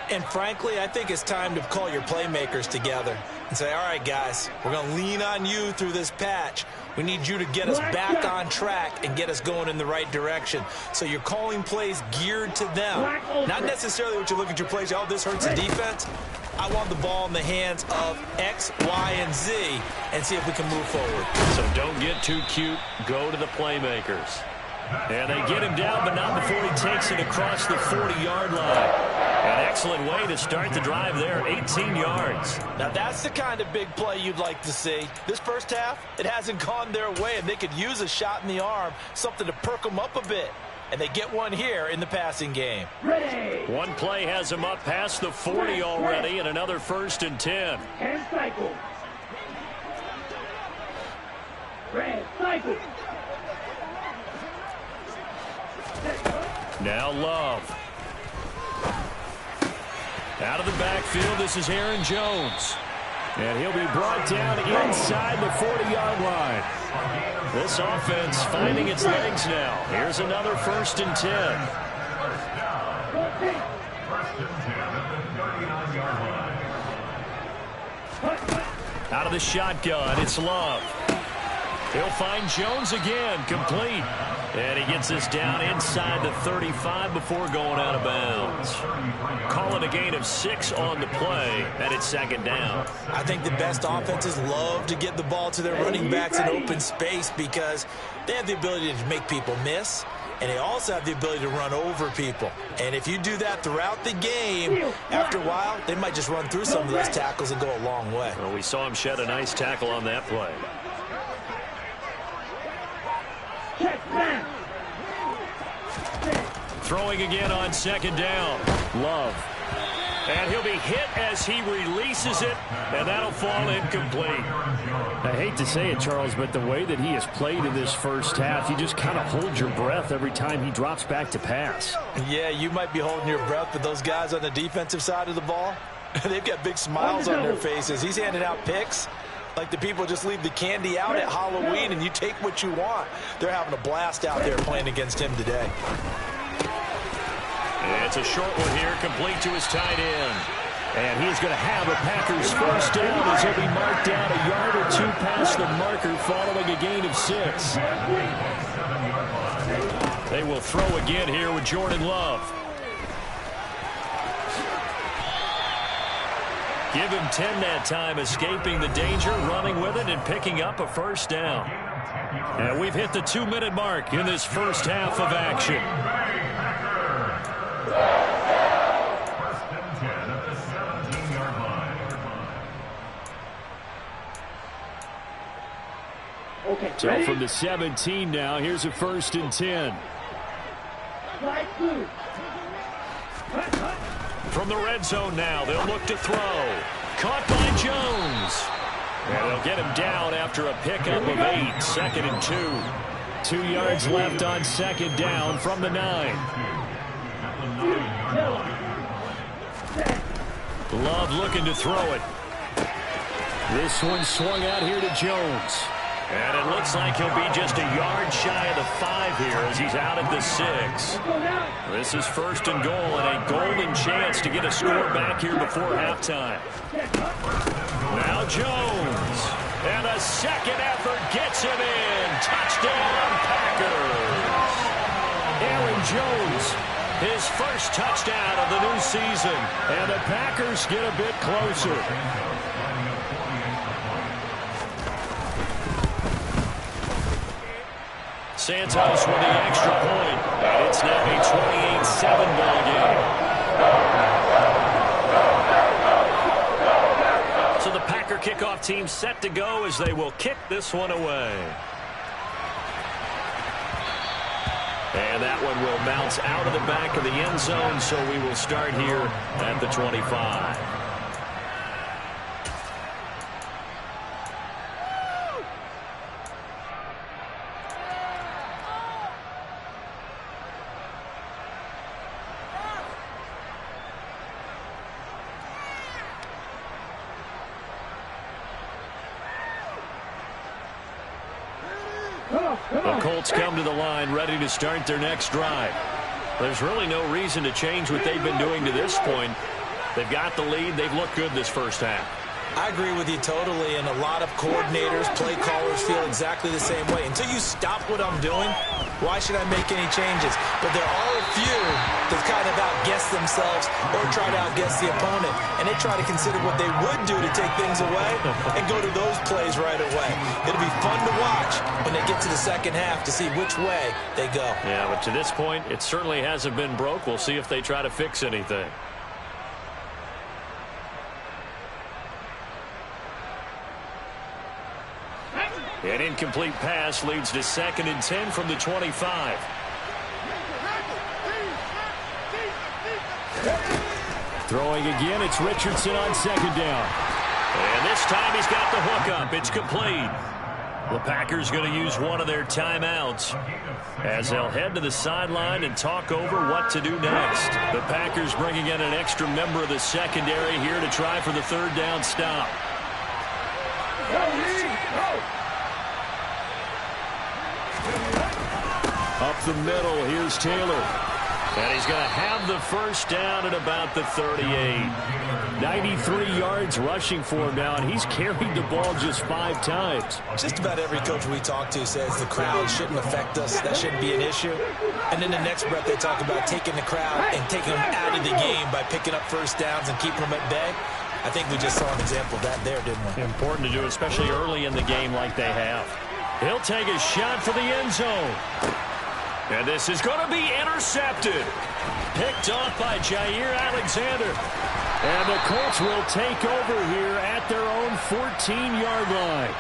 And frankly, I think it's time to call your playmakers together and say, all right, guys, we're going to lean on you through this patch. We need you to get us back on track and get us going in the right direction. So you're calling plays geared to them. Not necessarily what you look at your plays, oh, this hurts the defense. I want the ball in the hands of X, Y, and Z and see if we can move forward. So don't get too cute. Go to the playmakers. And they get him down, but not before he takes it across the 40-yard line. An excellent way to start the drive there, 18 yards. Now that's the kind of big play you'd like to see. This first half, it hasn't gone their way, and they could use a shot in the arm, something to perk them up a bit. And they get one here in the passing game. Ready. One play has him up past the 40 already, and another 1st and 10. And cycle. Red cycle. Now Love. Out of the backfield, this is Aaron Jones. And he'll be brought down inside the 40-yard line. This offense finding its legs now. Here's another 1st and 10. Out of the shotgun, it's Love. He'll find Jones again, complete. And he gets this down inside the 35 before going out of bounds. Calling a gain of 6 on the play, and it's 2nd down. I think the best offenses love to get the ball to their running backs in open space because they have the ability to make people miss, and they also have the ability to run over people. And if you do that throughout the game, after a while, they might just run through some of those tackles and go a long way. Well, we saw him shed a nice tackle on that play. Throwing again on 2nd down. Love. And he'll be hit as he releases it, and that'll fall incomplete. I hate to say it, Charles, but the way that he has played in this first half, you just kind of hold your breath every time he drops back to pass. Yeah, you might be holding your breath, but those guys on the defensive side of the ball, they've got big smiles on their faces. He's handing out picks like the people just leave the candy out at Halloween and you take what you want. They're having a blast out there playing against him today. It's a short one here, complete to his tight end. And he's going to have a Packers 1st down as he'll be marked down a yard or 2 past the marker following a gain of 6. They will throw again here with Jordan Love. Give him 10 that time, escaping the danger, running with it, and picking up a 1st down. And we've hit the 2-minute mark in this first half of action. Okay, so ready? from the 17 now, here's a 1st and 10. From the red zone now, they'll look to throw. Caught by Jones. And they'll get him down after a pickup of 8. 2nd and 2. 2 yards left on 2nd down from the 9. Love looking to throw it. This one swung out here to Jones. And it looks like he'll be just a yard shy of the 5 here as he's out at the 6. This is 1st and goal and a golden chance to get a score back here before halftime. Now Jones. And a second effort gets him in. Touchdown, Packers. Aaron Jones, his first touchdown of the new season. And the Packers get a bit closer. Santos with the extra point. And it's now a 28-7 ball game. So the Packer kickoff team set to go as they will kick this one away. And that one will bounce out of the back of the end zone, so we will start here at the 25. The Colts come to the line ready to start their next drive. There's really no reason to change what they've been doing to this point. They've got the lead. They've looked good this first half. I agree with you totally, and a lot of coordinators, play callers feel exactly the same way. Until you stop what I'm doing, why should I make any changes? But there are a few that kind of outguess themselves or try to outguess the opponent, and they try to consider what they would do to take things away and go to those plays right away. It'll be fun to watch when they get to the second half to see which way they go. Yeah, but to this point, it certainly hasn't been broke. We'll see if they try to fix anything. An incomplete pass leads to 2nd and 10 from the 25. Throwing again, it's Richardson on 2nd down. And this time he's got the hook up. It's complete. The Packers going to use one of their timeouts as they'll head to the sideline and talk over what to do next. The Packers bringing in an extra member of the secondary here to try for the 3rd down stop. Up the middle, here's Taylor. And he's going to have the first down at about the 38. 93 yards rushing for him now, and he's carried the ball just 5 times. Just about every coach we talk to says the crowd shouldn't affect us. That shouldn't be an issue. And then the next breath they talk about taking the crowd and taking them out of the game by picking up first downs and keeping them at bay. I think we just saw an example of that there, didn't we? Important to do, especially early in the game like they have. He'll take a shot for the end zone. And this is going to be intercepted. Picked off by Jair Alexander. And the Colts will take over here at their own 14-yard line.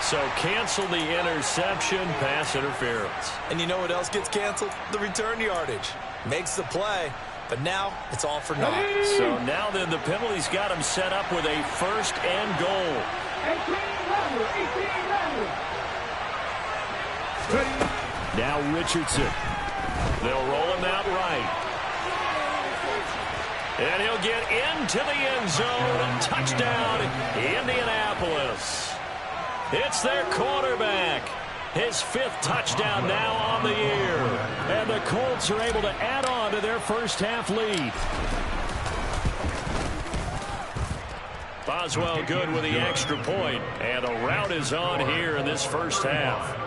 So cancel the interception, pass interference. And you know what else gets canceled? The return yardage. Makes the play, but now it's all for naught. So now then the penalty's got him set up with a 1st and goal. 18 Now Richardson. They'll roll him out right. And he'll get into the end zone. Touchdown, Indianapolis. It's their quarterback. His 5th touchdown now on the year. And the Colts are able to add on to their first half lead. Boswell good with the extra point. And a rout is on here in this first half.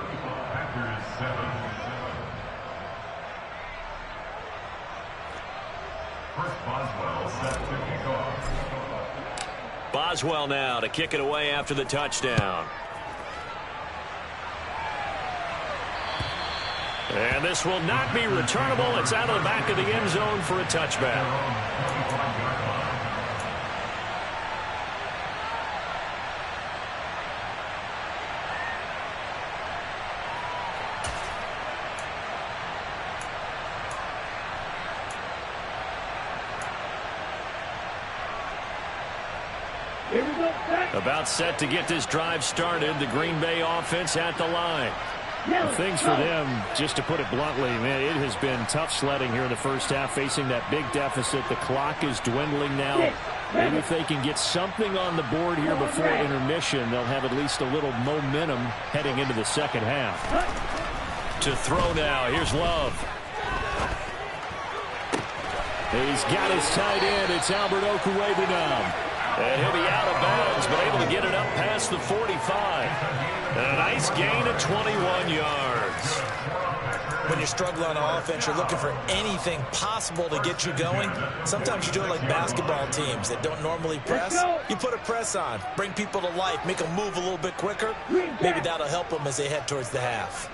Boswell now to kick it away after the touchdown. And this will not be returnable. It's out of the back of the end zone for a touchback. About set to get this drive started. The Green Bay offense at the line. Things for them, just to put it bluntly, man, it has been tough sledding here in the first half, facing that big deficit. The clock is dwindling now. Maybe if they can get something on the board here before intermission, they'll have at least a little momentum heading into the second half. To throw now, here's Love. He's got his tight end. It's Albert Okwuegbunam. And he'll be out of bounds, but able to get it up past the 45. And a nice gain of 21 yards. When you struggle on offense, you're looking for anything possible to get you going. Sometimes you do it like basketball teams that don't normally press. You put a press on, bring people to life, make them move a little bit quicker. Maybe that'll help them as they head towards the half.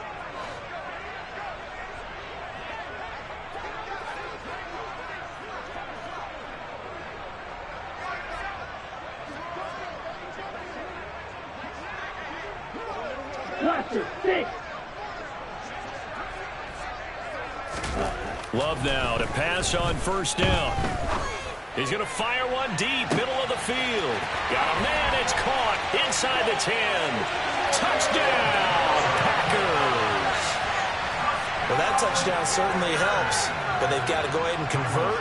Love now to pass on first down. He's going to fire one deep, middle of the field. Got a man, it's caught inside the 10. Touchdown, Packers. Well, that touchdown certainly helps, but they've got to go ahead and convert,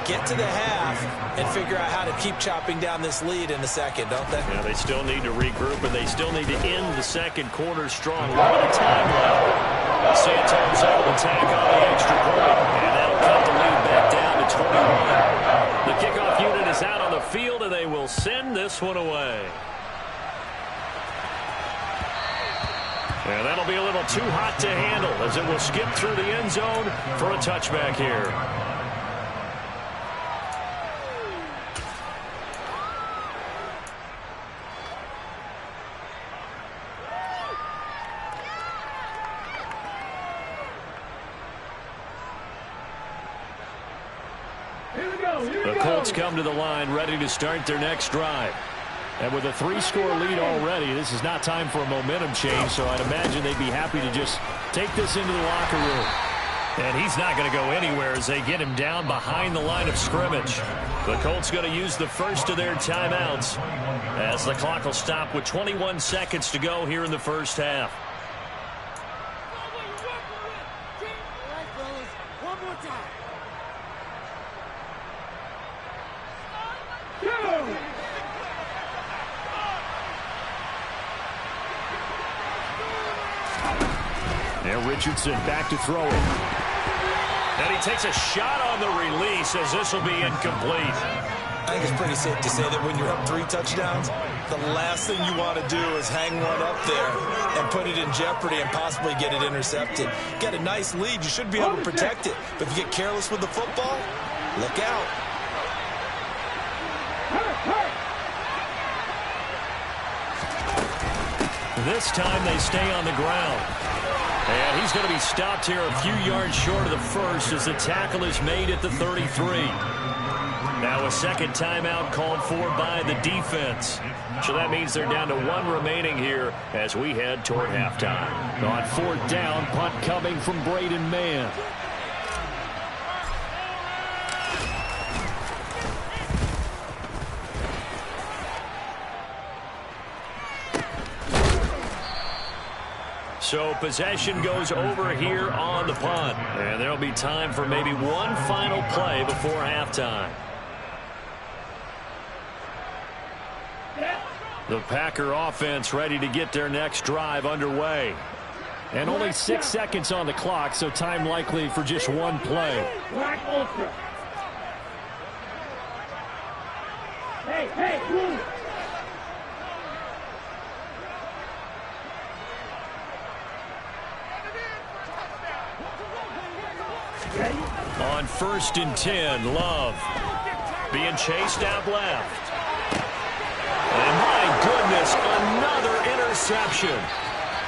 get to the half, and figure out how to keep chopping down this lead in the second, don't they? Yeah, they still need to regroup, and they still need to end the second quarter strong. A lot of time left. Santos able to tack on the extra point, and that'll cut the lead back down to 21. The send this one away. And that'll be a little too hot to handle as it will skip through the end zone for a touchback here. The Colts come to the line ready to start their next drive. And with a 3-score lead already, this is not time for a momentum change, so I'd imagine they'd be happy to just take this into the locker room. And he's not going to go anywhere as they get him down behind the line of scrimmage. The Colts going to use the first of their timeouts as the clock will stop with 21 seconds to go here in the first half. Richardson back to throw it. And he takes a shot on the release as this will be incomplete. I think it's pretty safe to say that when you're up 3 touchdowns, the last thing you want to do is hang one up there and put it in jeopardy and possibly get it intercepted. Get a nice lead, you should be able to protect it. But if you get careless with the football, look out. This time they stay on the ground. And he's going to be stopped here a few yards short of the first as the tackle is made at the 33. Now a second timeout called for by the defense. So that means they're down to 1 remaining here as we head toward halftime. On 4th down, punt coming from Braden Mann. So possession goes over here on the punt. And there'll be time for maybe one final play before halftime. The Packer offense ready to get their next drive underway. And only 6 seconds on the clock, so time likely for just one play. Hey, move. On 1st and 10, Love being chased out left. And my goodness, another interception.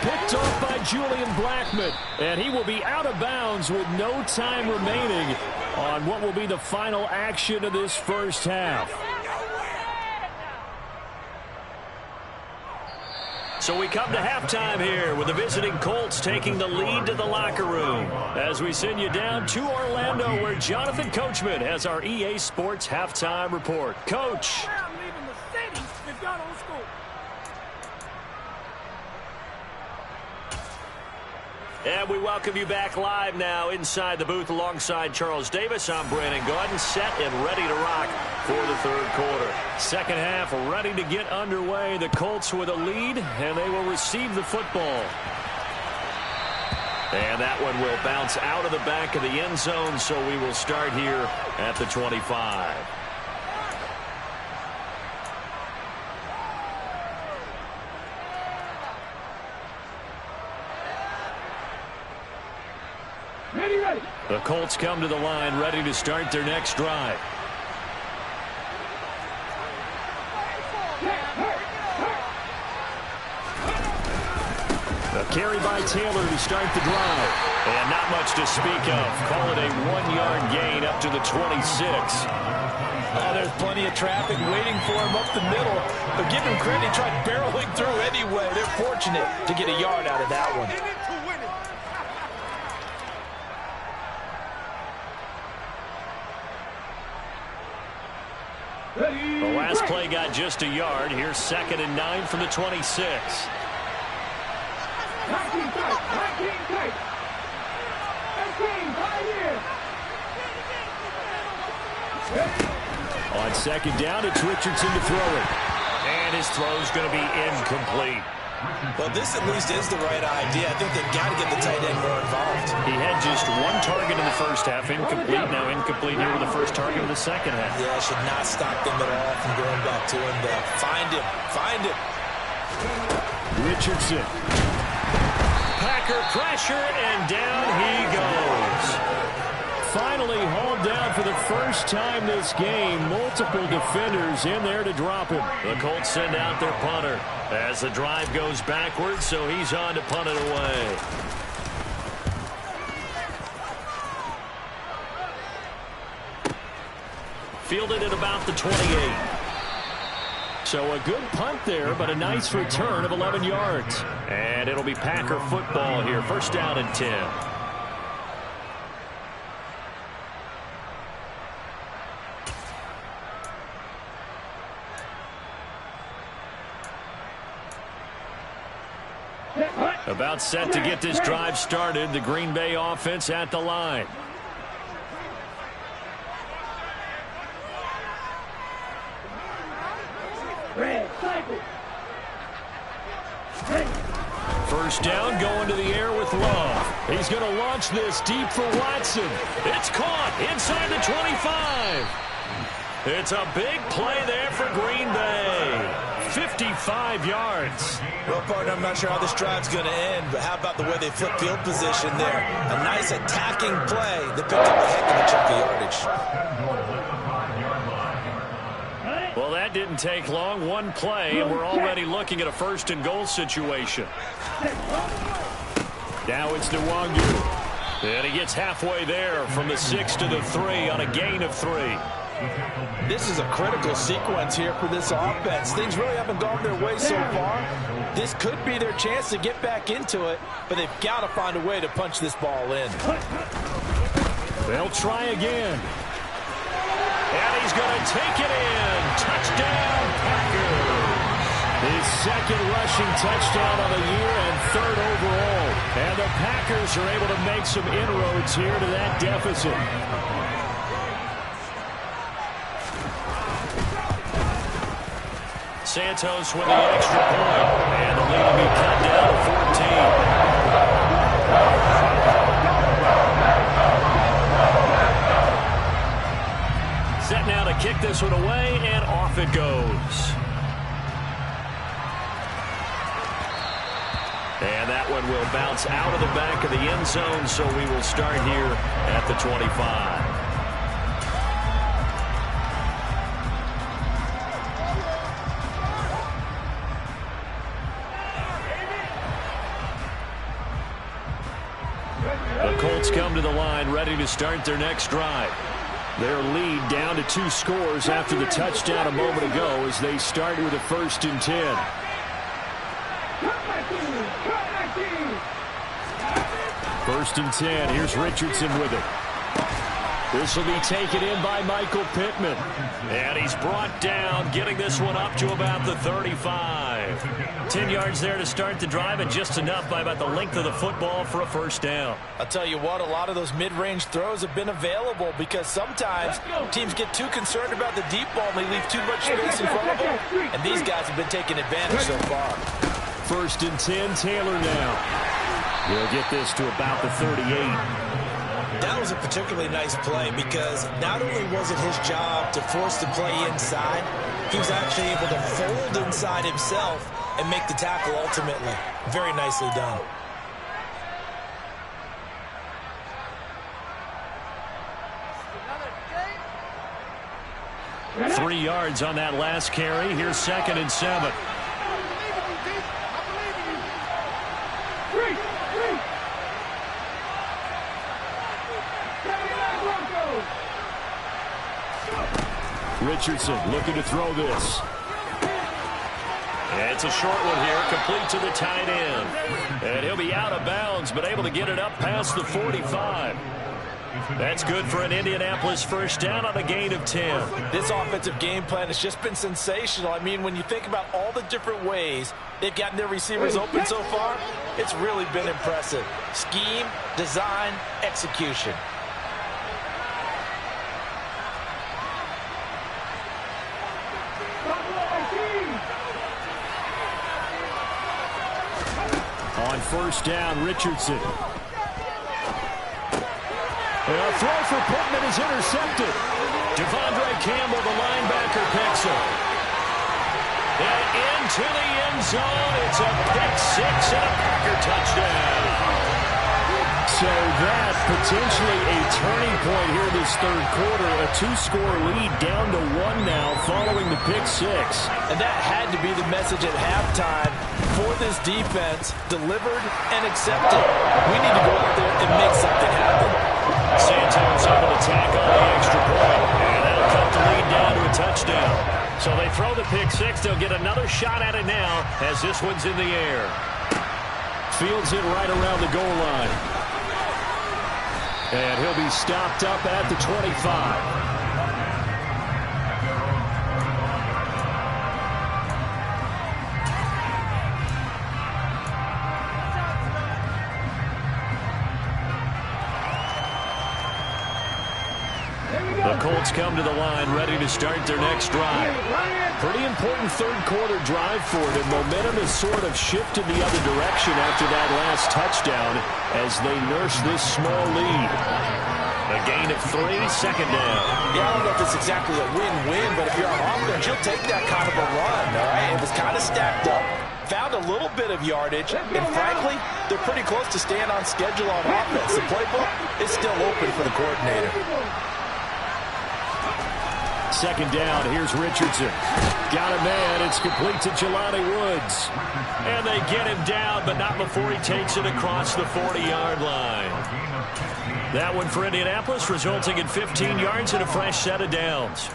Picked off by Julian Blackman. And he will be out of bounds with no time remaining on what will be the final action of this first half. So we come to halftime here with the visiting Colts taking the lead to the locker room as we send you down to Orlando where Jonathan Coachman has our EA Sports halftime report. Coach. And we welcome you back live now inside the booth alongside Charles Davis. I'm Brandon Gaudin, set and ready to rock for the 3rd quarter. Second half ready to get underway. The Colts with a lead, and they will receive the football. And that one will bounce out of the back of the end zone, so we will start here at the 25. Ready. The Colts come to the line ready to start their next drive. A carry by Taylor to start the drive. And not much to speak of. Call it a 1-yard gain up to the 26. Oh, there's plenty of traffic waiting for him up the middle. But give him credit, he tried barreling through anyway. They're fortunate to get a yard out of that one. The last play got just a yard. Here's 2nd and 9 from the 26. On 2nd down, it's Richardson to throw it. And his throw's going to be incomplete. Well, this at least is the right idea. I think they've got to get the tight end more involved. He had just one target in the first half, incomplete. Now incomplete here with the first target of the second half. Yeah, should not stop them at all from going back to him, though. Find him. Find him. Richardson. Packer pressure, and down he goes. Finally hauled down for the first time this game. Multiple defenders in there to drop him. The Colts send out their punter as the drive goes backwards, so he's on to punt it away. Fielded at about the 28. So a good punt there, but a nice return of 11 yards. And it'll be Packer football here. First down and 10. About set to get this drive started. The Green Bay offense at the line. First down, going to the air with Love. He's going to launch this deep for Watson. It's caught inside the 25. It's a big play there for Green Bay. 55 yards. Well, partner, I'm not sure how this drive's going to end, but how about the way they flip field position there? A nice attacking play that picked up a heck of a chunk of yardage. Well, that didn't take long. One play, and we're already looking at a first and goal situation. Now it's Nwangu. And he gets halfway there from the 6 to the 3 on a gain of 3. This is a critical sequence here for this offense. Things really haven't gone their way so far. This could be their chance to get back into it, but they've got to find a way to punch this ball in. They'll try again. And he's going to take it in. Touchdown, Packers. His second rushing touchdown of the year and third overall. And the Packers are able to make some inroads here to that deficit. Santos with the extra point. And the lead will be cut down to 14. Set now to kick this one away, and off it goes. And that one will bounce out of the back of the end zone, so we will start here at the 25. The Colts come to the line, ready to start their next drive. Their lead down to 2 scores after the touchdown a moment ago as they start with a 1st and 10. First and 10. Here's Richardson with it. This will be taken in by Michael Pittman. And he's brought down, getting this one up to about the 35. 10 yards there to start the drive, and just enough by about the length of the football for a first down. I'll tell you what, a lot of those mid-range throws have been available because sometimes teams get too concerned about the deep ball and they leave too much space in front of them. And these guys have been taking advantage so far. First and 10, Taylor now. He'll get this to about the 38. That was a particularly nice play because not only was it his job to force the play inside, he was actually able to fold inside himself and make the tackle ultimately. Very nicely done. Good. 3 yards on that last carry. Here's 2nd and 7. Richardson looking to throw this. And it's a short one here, complete to the tight end. And he'll be out of bounds, but able to get it up past the 45. That's good for an Indianapolis first down on a gain of 10. This offensive game plan has just been sensational. I mean, when you think about all the different ways they've gotten their receivers open so far, it's really been impressive. Scheme, design, execution. On first down, Richardson. A throw for Pittman is intercepted. Devondre Campbell, the linebacker, picks him. And into the end zone. It's a pick six and a Packer touchdown. So that potentially a turning point here this third quarter. A two-score lead down to one now following the pick six. And that had to be the message at halftime for this defense. Delivered and accepted. We need to go out there and make something happen. Santos able to tack on the extra point. And that'll cut the lead down to a touchdown. So they throw the pick six. They'll get another shot at it now as this one's in the air. Fields it right around the goal line. And he'll be stopped up at the 25. The Colts come to the line ready to start their next drive. Pretty important third quarter drive for them. Momentum has sort of shifted the other direction after that last touchdown as they nurse this small lead. A gain of 3, second down. Yeah, I don't know if it's exactly a win-win, but if you're on offense, you'll take that kind of a run, all right? It was kind of stacked up, found a little bit of yardage, and frankly, they're pretty close to staying on schedule on offense. The playbook is still open for the coordinator. Second down, here's Richardson. Got a man, it's complete to Jelani Woods. And they get him down, but not before he takes it across the 40-yard line. That one for Indianapolis, resulting in 15 yards and a fresh set of downs.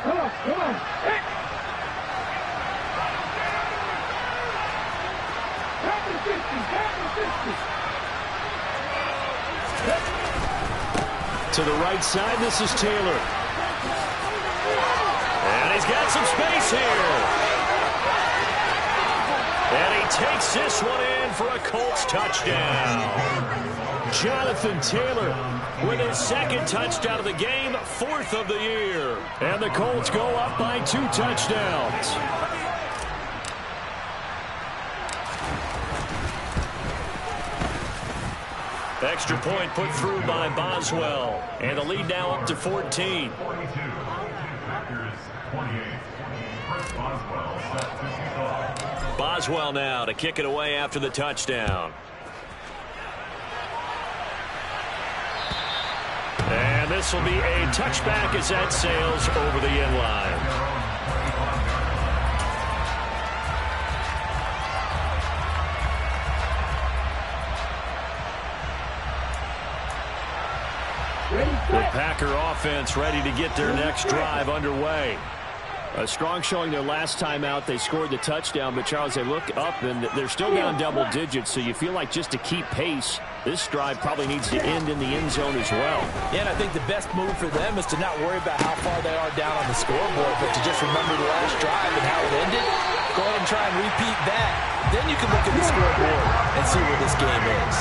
Come on, come on. Hey. Top of 50, top of 50. To the right side, this is Taylor. And he's got some space here. And he takes this one in for a Colts touchdown. Jonathan Taylor With his second touchdown of the game, 4th of the year. And the Colts go up by 2 touchdowns. Extra point put through by Boswell. And the lead now up to 14. Boswell now to kick it away after the touchdown. And this will be a touchback as that sails over the end line. The Packer offense ready to get their next drive underway. A strong showing their last time out. They scored the touchdown, but Charles, they look up and they're still down double digits, so you feel like just to keep pace, this drive probably needs to end in the end zone as well. Yeah, and I think the best move for them is to not worry about how far they are down on the scoreboard, but to just remember the last drive and how it ended. Go ahead and try and repeat that. Then you can look at the scoreboard and see where this game is.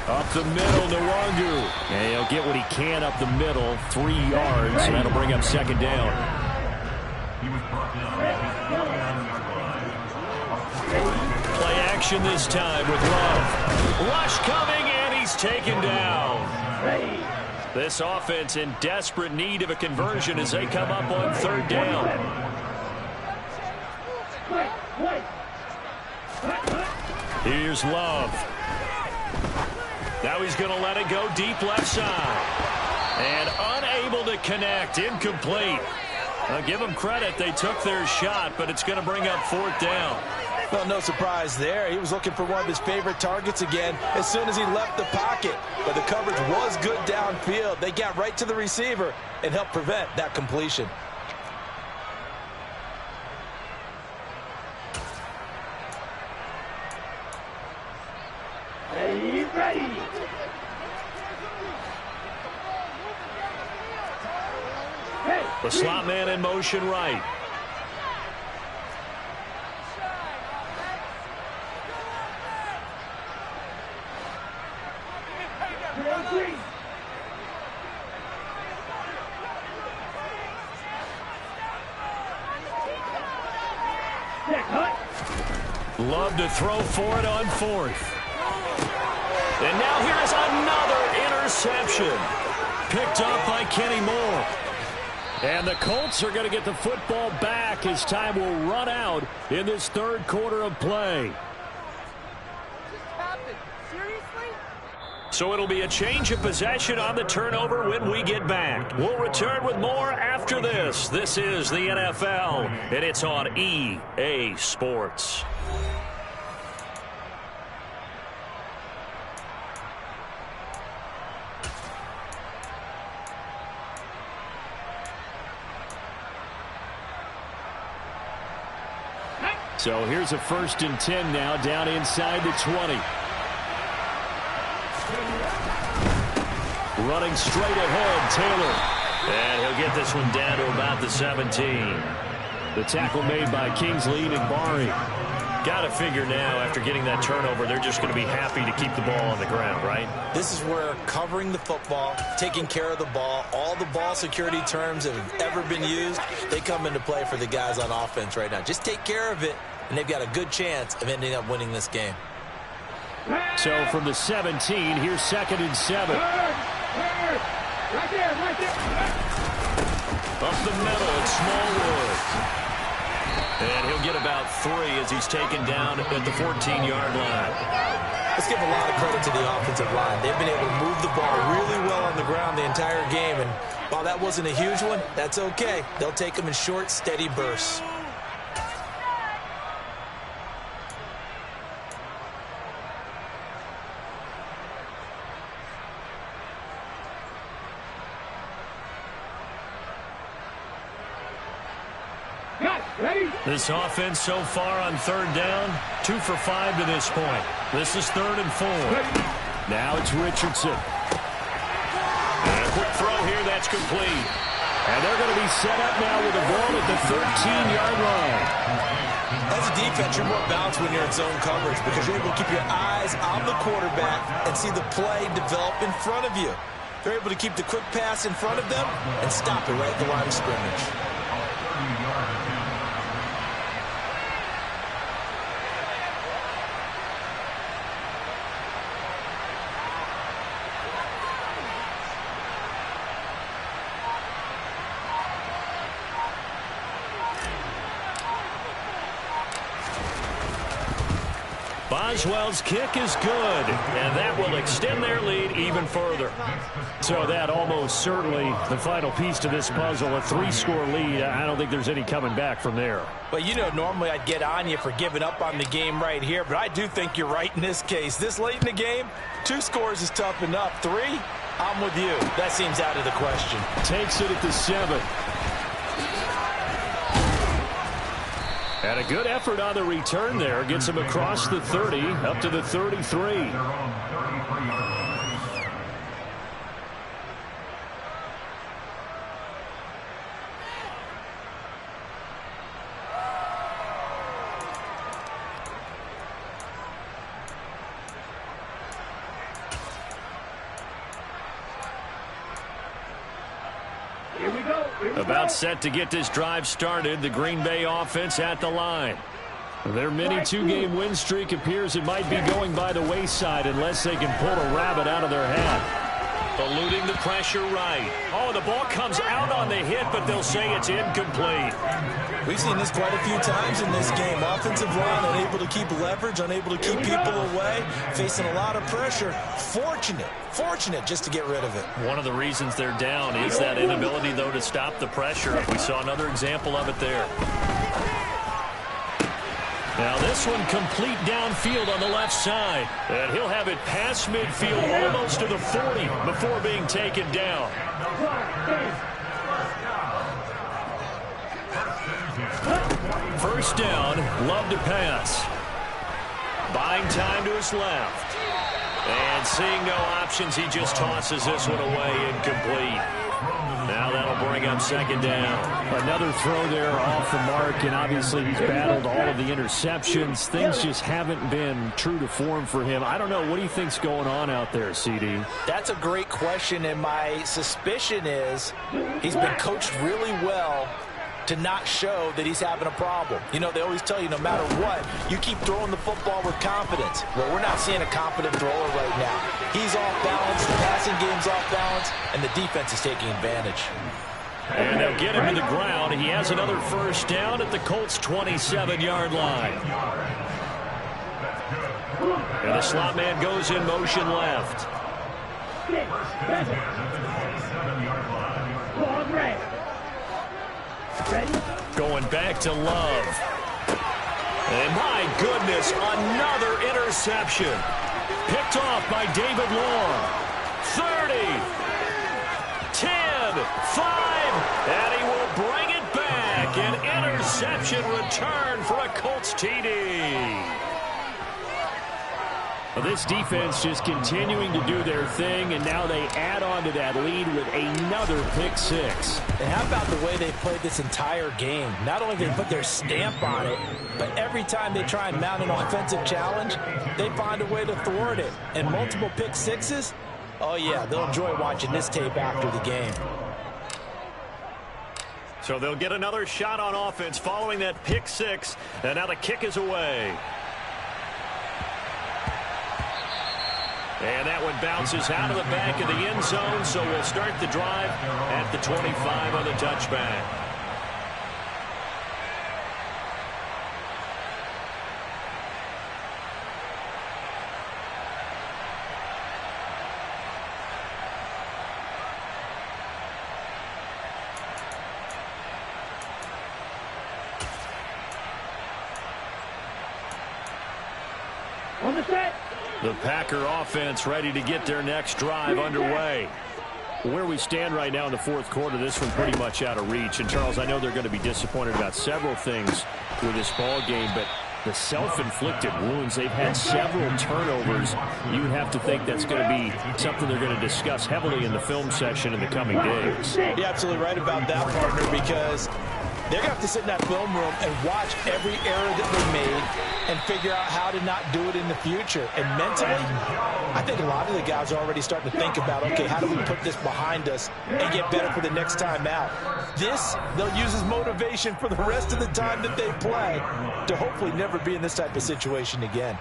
Up the middle, Nwangu. And he'll get what he can up the middle, 3 yards, and that'll bring up second down. Play action this time with Love. Rush coming, and he's taken down. This offense in desperate need of a conversion as they come up on 3rd down. Here's Love. Now he's going to let it go deep left side. And unable to connect. Incomplete. I'll give them credit. They took their shot, but it's going to bring up 4th down. Well, no surprise there. He was looking for one of his favorite targets again as soon as he left the pocket. But the coverage was good downfield. They got right to the receiver and helped prevent that completion. Ready. The slot man in motion right. Love to throw for it on 4th. And now here is another interception. Picked up by Kenny Moore. And the Colts are going to get the football back as time will run out in this third quarter of play. So it'll be a change of possession on the turnover when we get back. We'll return with more after this. This is the NFL, and it's on EA Sports. So here's a 1st and 10 now, down inside the 20. Running straight ahead, Taylor. And he'll get this one down to about the 17. The tackle made by Kingsley Enagbare. Got to figure now, after getting that turnover, they're just going to be happy to keep the ball on the ground, right? This is where covering the football, taking care of the ball, all the ball security terms that have ever been used, they come into play for the guys on offense right now. Just take care of it, and they've got a good chance of ending up winning this game. So from the 17, here's 2nd and 7. Right there. Up the middle, it's Smallwood. And he'll get about 3 as he's taken down at the 14-yard line. Let's give a lot of credit to the offensive line. They've been able to move the ball really well on the ground the entire game. And while that wasn't a huge one, that's okay. They'll take them in short, steady bursts. This offense so far on 3rd down, 2 for 5 to this point. This is 3rd and 4. Now it's Richardson. And a quick throw here, that's complete. And they're going to be set up now with the ball at the 13-yard line. As a defense, you're more balanced when you're in zone coverage because you're able to keep your eyes on the quarterback and see the play develop in front of you. They're able to keep the quick pass in front of them and stop it right at the line of scrimmage. Boswell's kick is good, and that will extend their lead even further. So that almost certainly the final piece to this puzzle, a 3-score lead. I don't think there's any coming back from there. Well, you know, normally I'd get on you for giving up on the game right here, but I do think you're right in this case. This late in the game, 2 scores is tough enough. 3, I'm with you. That seems out of the question. Takes it at the 7. And a good effort on the return there. Gets him across the 30, up to the 33. About set to get this drive started. The Green Bay offense at the line. Their mini 2-game win streak appears it might be going by the wayside unless they can pull a rabbit out of their hat. Eluding the pressure right. Oh, the ball comes out on the hit, but they'll say it's incomplete. We've seen this quite a few times in this game. Offensive line unable to keep leverage, unable to keep people away, facing a lot of pressure. Fortunate just to get rid of it. One of the reasons they're down is that inability, though, to stop the pressure. We saw another example of it there. Now this one complete downfield on the left side. And he'll have it past midfield almost to the 40 before being taken down. First down, Love to pass. Buying time to his left. And seeing no options, he just tosses this one away incomplete. Now that'll bring up second down. Another throw there off the mark, and obviously he's battled all of the interceptions. Things just haven't been true to form for him. I don't know. What do you think's going on out there, CD? That's a great question, and my suspicion is he's been coached really well to not show that he's having a problem. You know, they always tell you no matter what, you keep throwing the football with confidence. Well, we're not seeing a confident thrower right now. He's off balance, the passing game's off balance, and the defense is taking advantage. And they'll get him to the ground. He has another first down at the Colts' 27-yard line. And the slot man goes in motion left. Going back to Love. And my goodness, another interception. Picked off by David Long. 30, 10, 5, and he will bring it back. An interception return for a Colts TD. Well, this defense just continuing to do their thing, and now they add on to that lead with another pick six. And how about the way they played this entire game? Not only did they put their stamp on it, but every time they try and mount an offensive challenge, they find a way to thwart it. And multiple pick sixes, oh yeah, they'll enjoy watching this tape after the game. So they'll get another shot on offense following that pick six, and now the kick is away. And that one bounces out of the back of the end zone, so we'll start the drive at the 25 on the touchback. On the set. The Packer offense ready to get their next drive underway. Where we stand right now in the fourth quarter, this one pretty much out of reach. And, Charles, I know they're going to be disappointed about several things with this ball game, but the self-inflicted wounds, they've had several turnovers. You have to think that's going to be something they're going to discuss heavily in the film session in the coming days. You're absolutely right about that, partner, because they're going to have to sit in that film room and watch every error that they made and figure out how to not do it in the future. And mentally, I think a lot of the guys are already starting to think about, okay, how do we put this behind us and get better for the next time out? This, they'll use as motivation for the rest of the time that they play to hopefully never be in this type of situation again.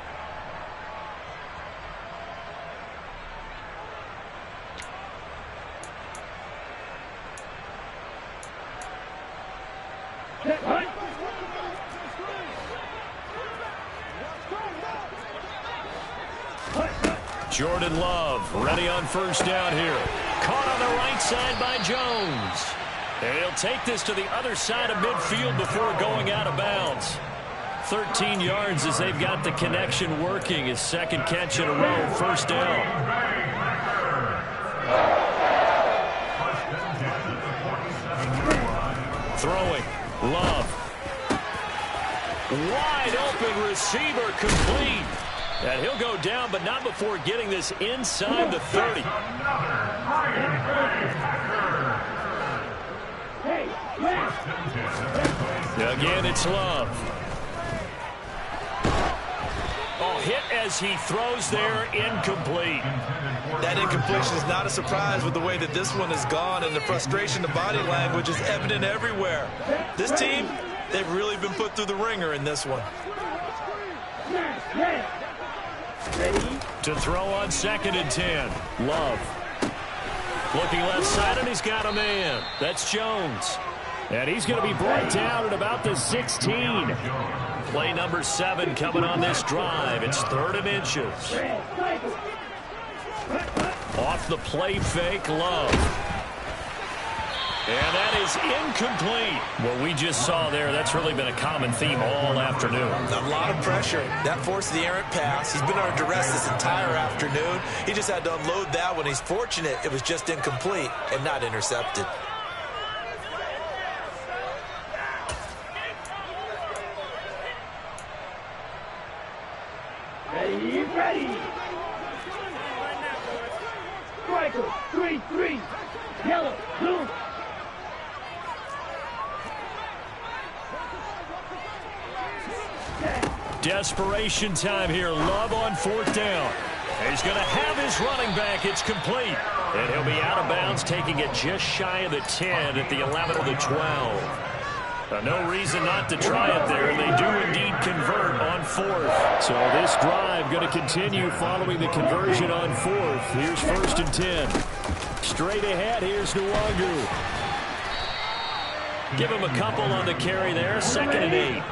Jordan Love ready on first down here. Caught on the right side by Jones. And he'll take this to the other side of midfield before going out of bounds. 13 yards as they've got the connection working. His second catch in a row, first down. Throwing. Love. Wide open receiver, complete. And he'll go down, but not before getting this inside the 30. Again, it's Love. Oh, hit as he throws there, incomplete. That incompletion is not a surprise with the way that this one has gone, and the frustration, the body language is evident everywhere. This team, they've really been put through the ringer in this one. To throw on 2nd and 10. Love. Looking left side, and he's got a man. That's Jones. And he's going to be brought down at about the 16. Play number 7 coming on this drive. It's 3rd and inches. Off the play fake, Love. And that is incomplete. What we just saw there, that's really been a common theme all afternoon. A lot of pressure. That forced the errant pass. He's been under duress this entire afternoon. He just had to unload that one. He's fortunate it was just incomplete and not intercepted. Ready. Striker, 3-3. Yellow, blue. Desperation time here. Love on 4th down. He's going to have his running back. It's complete. And he'll be out of bounds, taking it just shy of the 10 at the 11 or the 12. No reason not to try it there. They do indeed convert on 4th. So this drive going to continue following the conversion on 4th. Here's 1st and 10. Straight ahead, here's Nwangu. Give him a couple on the carry there. 2nd and 8.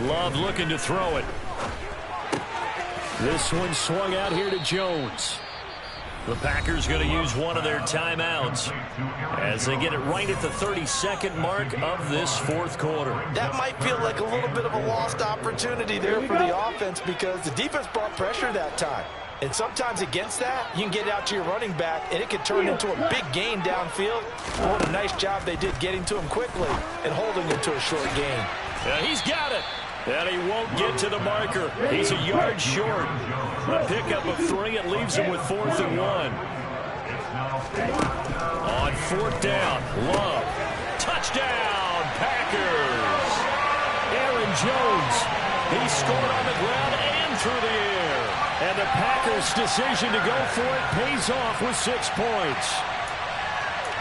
Love looking to throw it. This one swung out here to Jones. The Packers going to use one of their timeouts as they get it right at the 32nd mark of this 4th quarter. That might feel like a little bit of a lost opportunity there for the offense because the defense brought pressure that time. And sometimes against that, you can get out to your running back, and it can turn into a big gain downfield. What a nice job they did getting to him quickly and holding him to a short gain. Yeah, he's got it. And he won't get to the marker. He's a yard short. A pickup of 3. It leaves him with 4th and 1. On 4th down, Love. Touchdown, Packers. Aaron Jones. He scored on the ground and through the air. And the Packers' decision to go for it pays off with 6 points.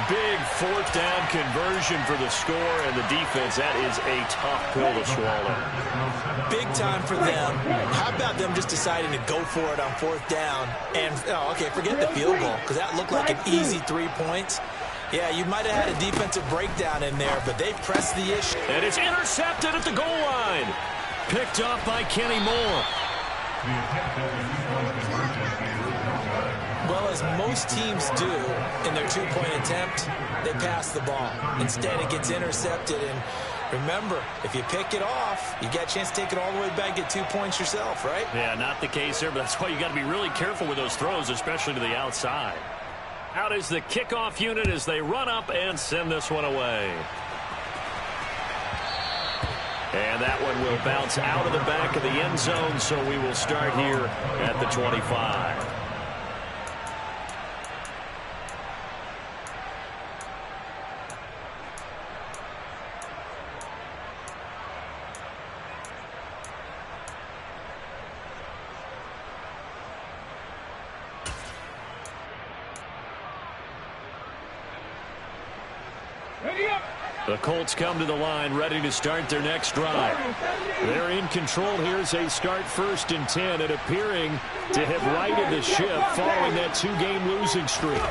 Big 4th down conversion for the score, and the defense, that is a tough pill to swallow. Big time for them. How about them just deciding to go for it on 4th down? And, okay, forget the field goal, because that looked like an easy 3 points. Yeah, you might have had a defensive breakdown in there, but they pressed the issue. And it's intercepted at the goal line. Picked up by Kenny Moore. Well, as most teams do in their 2-point attempt, they pass the ball. Instead, it gets intercepted. And remember, if you pick it off, you got a chance to take it all the way back, get 2 points yourself, right? Yeah, not the case there, but that's why you got to be really careful with those throws, especially to the outside. Out is the kickoff unit as they run up and send this one away. And that one will bounce out of the back of the end zone, so we will start here at the 25. The Colts come to the line, ready to start their next drive. They're in control here as they start 1st and 10 and appearing to have righted the ship following that 2-game losing streak.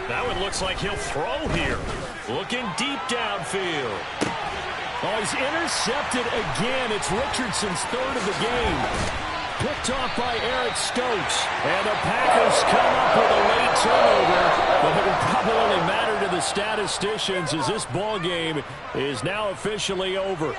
That one looks like he'll throw here. Looking deep downfield. Oh, he's intercepted again. It's Richardson's 3rd of the game. Picked off by Eric Stokes. And the Packers come up with a late turnover. But it will probably only matter to the statisticians as this ball game is now officially over.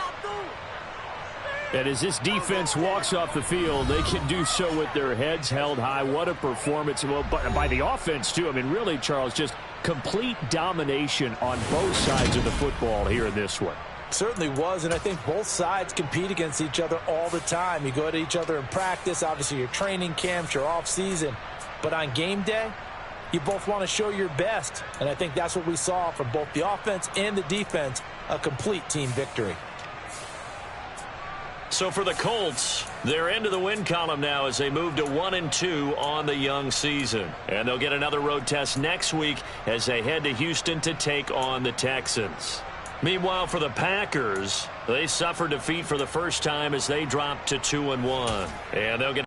And as this defense walks off the field, they can do so with their heads held high. What a performance. Well, by the offense, too. I mean, really, Charles, just complete domination on both sides of the football here in this one. Certainly was, and I think both sides compete against each other all the time. You go to each other in practice, obviously your training camps, your off-season. But on game day, you both want to show your best. And I think that's what we saw from both the offense and the defense, a complete team victory. So for the Colts, they're into the win column now as they move to 1-2 on the young season. And they'll get another road test next week as they head to Houston to take on the Texans. Meanwhile, for the Packers, they suffered defeat for the first time as they dropped to 2-1. And they'll get